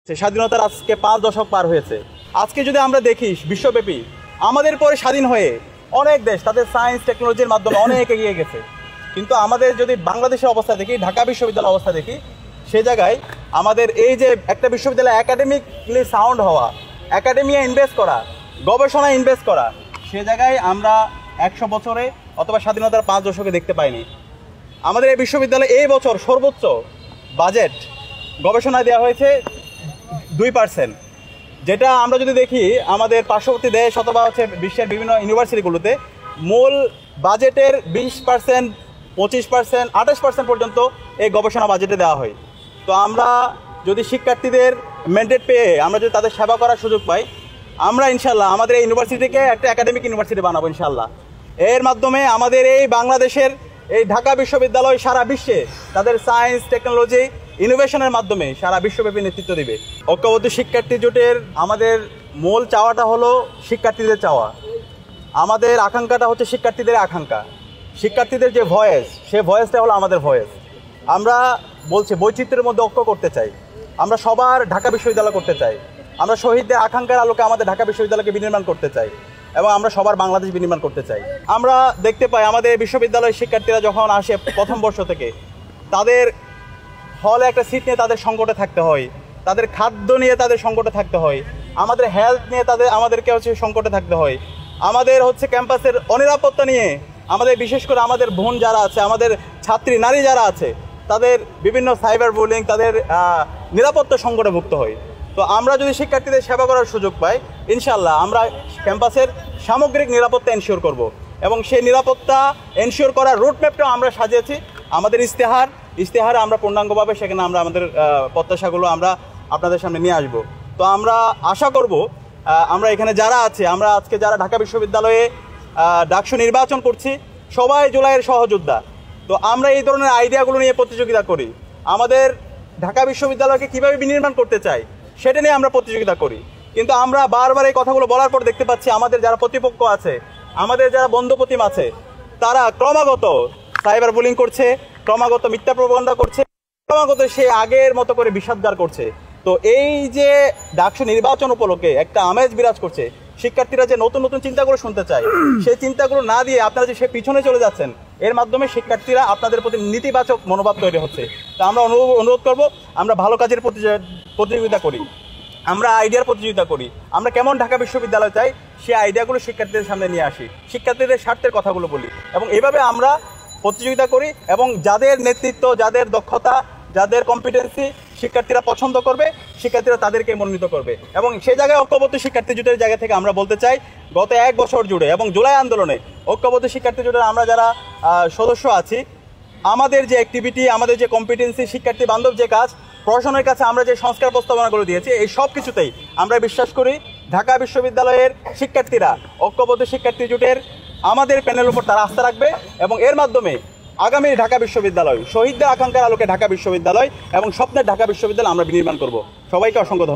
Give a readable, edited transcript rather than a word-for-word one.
স্বাধীনতার আজকে 5 দশক পার হয়েছে। আজকে যদি আমরা দেখি বিশ্বব্যাপী আমাদের পরে স্বাধীন হয়ে অনেক দেশ তাদের সায়েন্স টেকনোলজির মাধ্যমে অনেক এগিয়ে গেছে, কিন্তু আমাদের যদি বাংলাদেশের অবস্থা দেখি, ঢাকা বিশ্ববিদ্যালয়ের অবস্থা দেখি, সে জায়গায় আমাদের এই যে একটা বিশ্ববিদ্যালয় একাডেমিকলি সাউন্ড হওয়া, একাডেমিয়া ইনভেস্ট করা, গবেষণায় ইনভেস্ট করা, সে জায়গায় আমরা 100 বছরে অথবা স্বাধীনতার 5 দশকে দেখতে পাইনি। আমাদের এই বিশ্ববিদ্যালয়ে এই বছর সর্বোচ্চ বাজেট গবেষণায় দেওয়া হয়েছে 2%, যেটা আমরা যদি দেখি আমাদের পার্শ্ববর্তী দেশ অথবা বিশ্বের বিভিন্ন ইউনিভার্সিটিগুলোতে মূল বাজেটের 20%, 25%, 28% পর্যন্ত এই গবেষণা বাজেটে দেওয়া হয়। তো আমরা যদি শিক্ষার্থীদের ম্যান্ডেট পেয়ে আমরা যদি তাদের সেবা করার সুযোগ পাই, আমরা ইনশাল্লাহ আমাদের এই ইউনিভার্সিটিকে একটা একাডেমিক ইউনিভার্সিটি বানাবো ইনশাল্লাহ। এর মাধ্যমে আমাদের এই বাংলাদেশের এই ঢাকা বিশ্ববিদ্যালয় সারা বিশ্বে তাদের সায়েন্স টেকনোলজি ইনোভেশনের মাধ্যমে সারা বিশ্বব্যাপী নেতৃত্ব দেবে। ঐক্যবদ্ধ শিক্ষার্থী জোটের আমাদের মূল চাওয়াটা হলো শিক্ষার্থীদের চাওয়া, আমাদের আকাঙ্ক্ষাটা হচ্ছে শিক্ষার্থীদের আকাঙ্ক্ষা, শিক্ষার্থীদের যে ভয়েস, সে ভয়েসটা হলো আমাদের ভয়েস। আমরা বলছি বৈচিত্র্যের মধ্যে ঐক্য করতে চাই, আমরা সবার ঢাকা বিশ্ববিদ্যালয় করতে চাই, আমরা শহীদদের আকাঙ্ক্ষার আলোকে আমাদের ঢাকা বিশ্ববিদ্যালয়কে বিনির্মাণ করতে চাই এবং আমরা সবার বাংলাদেশ বিনির্মাণ করতে চাই। আমরা দেখতে পাই আমাদের বিশ্ববিদ্যালয়ের শিক্ষার্থীরা যখন আসে প্রথম বর্ষ থেকে, তাদের হলে একটা সিট নিয়ে তাদের সংকটে থাকতে হয়, তাদের খাদ্য নিয়ে তাদের সংকটে থাকতে হয়, আমাদের হেলথ নিয়ে আমাদেরকে সংকটে থাকতে হয়, আমাদের ক্যাম্পাসের অনিরাপত্তা নিয়ে আমাদের বিশেষ করে আমাদের বোন যারা আছে, আমাদের ছাত্রী নারী যারা আছে, তাদের বিভিন্ন সাইবার বুলিং, তাদের নিরাপত্তা সংকটে ভুক্ত হয়। তো আমরা যদি শিক্ষার্থীদের সেবা করার সুযোগ পাই, ইনশাল্লাহ আমরা ক্যাম্পাসের সামগ্রিক নিরাপত্তা এনশিওর করব এবং সেই নিরাপত্তা এনশিওর করার রুটম্যাপটাও আমরা সাজিয়েছি। আমাদের ইশতেহারে আমরা পূর্ণাঙ্গভাবে সেখানে আমরা আমাদের প্রত্যাশাগুলো আমরা আপনাদের সামনে নিয়ে আসব। তো আমরা আশা করব আমরা এখানে যারা আছে, আমরা আজকে যারা ঢাকা বিশ্ববিদ্যালয়ে ডাকসু নির্বাচন করছি, সবাই জুলাইয়ের সহযোদ্ধা। তো আমরা এই ধরনের আইডিয়াগুলো নিয়ে প্রতিযোগিতা করি, আমাদের ঢাকা বিশ্ববিদ্যালয়কে কীভাবে বিনির্মাণ করতে চাই সেটা নিয়ে আমরা প্রতিযোগিতা করি। কিন্তু আমরা বারবার এই কথাগুলো বলার পর দেখতে পাচ্ছি আমাদের যারা প্রতিপক্ষ আছে, আমাদের যারা বন্ধুপ্রতিম আছে, তারা ক্রমাগত সাইবার বুলিং করছে, ক্রমাগত মিথ্যা প্রপাগান্ডা করছে, ক্রমাগত সে আগের মতো করে বিষাদগার করছে। তো এই যে ডাকসু নির্বাচন উপলক্ষে একটা আমেজ বিরাজ করছে, শিক্ষার্থীরা যে নতুন নতুন চিন্তাগুলো শুনতে চায়, সেই চিন্তাগুলো না দিয়ে আপনারা যে সে পিছনে চলে যাচ্ছেন, এর মাধ্যমে শিক্ষার্থীরা আপনাদের প্রতি নেতিবাচক মনোভাব তৈরি হচ্ছে। তা আমরা অনুরোধ করব, আমরা ভালো কাজের প্রতিযোগিতা করি, আমরা আইডিয়ার প্রতিযোগিতা করি, আমরা কেমন ঢাকা বিশ্ববিদ্যালয় চাই সেই আইডিয়াগুলো শিক্ষার্থীদের সামনে নিয়ে আসি, শিক্ষার্থীদের স্বার্থের কথাগুলো বলি এবং এভাবে আমরা প্রতিযোগিতা করি এবং যাদের নেতৃত্ব, যাদের দক্ষতা, যাদের কম্পিটেন্সি শিক্ষার্থীরা পছন্দ করবে, শিক্ষার্থীরা তাদেরকে মনোনীত করবে। এবং সেই জায়গায় ঐক্যবদ্ধ শিক্ষার্থী জোটের জায়গা থেকে আমরা বলতে চাই, গত 1 বছর জুড়ে এবং জুলাই আন্দোলনে ঐক্যবদ্ধ শিক্ষার্থী জোটের আমরা যারা সদস্য আছি, আমাদের যে অ্যাক্টিভিটি, আমাদের যে কম্পিটেন্সি, শিক্ষার্থী বান্ধব যে কাজ, প্রশাসনের কাছে আমরা যে সংস্কার প্রস্তাবনাগুলো দিয়েছি, এই সব কিছুতেই আমরা বিশ্বাস করি ঢাকা বিশ্ববিদ্যালয়ের শিক্ষার্থীরা, ঐক্যবদ্ধ শিক্ষার্থী জোটের আমাদের প্যানেলের উপর তারা আস্থা রাখবে এবং এর মাধ্যমে আগামী ঢাকা বিশ্ববিদ্যালয়, শহীদদের আকাঙ্ক্ষার আলোকে ঢাকা বিশ্ববিদ্যালয় এবং স্বপ্নের ঢাকা বিশ্ববিদ্যালয় আমরা বিনির্মাণ করব। সবাইকে অসংখ্য ধন্যবাদ।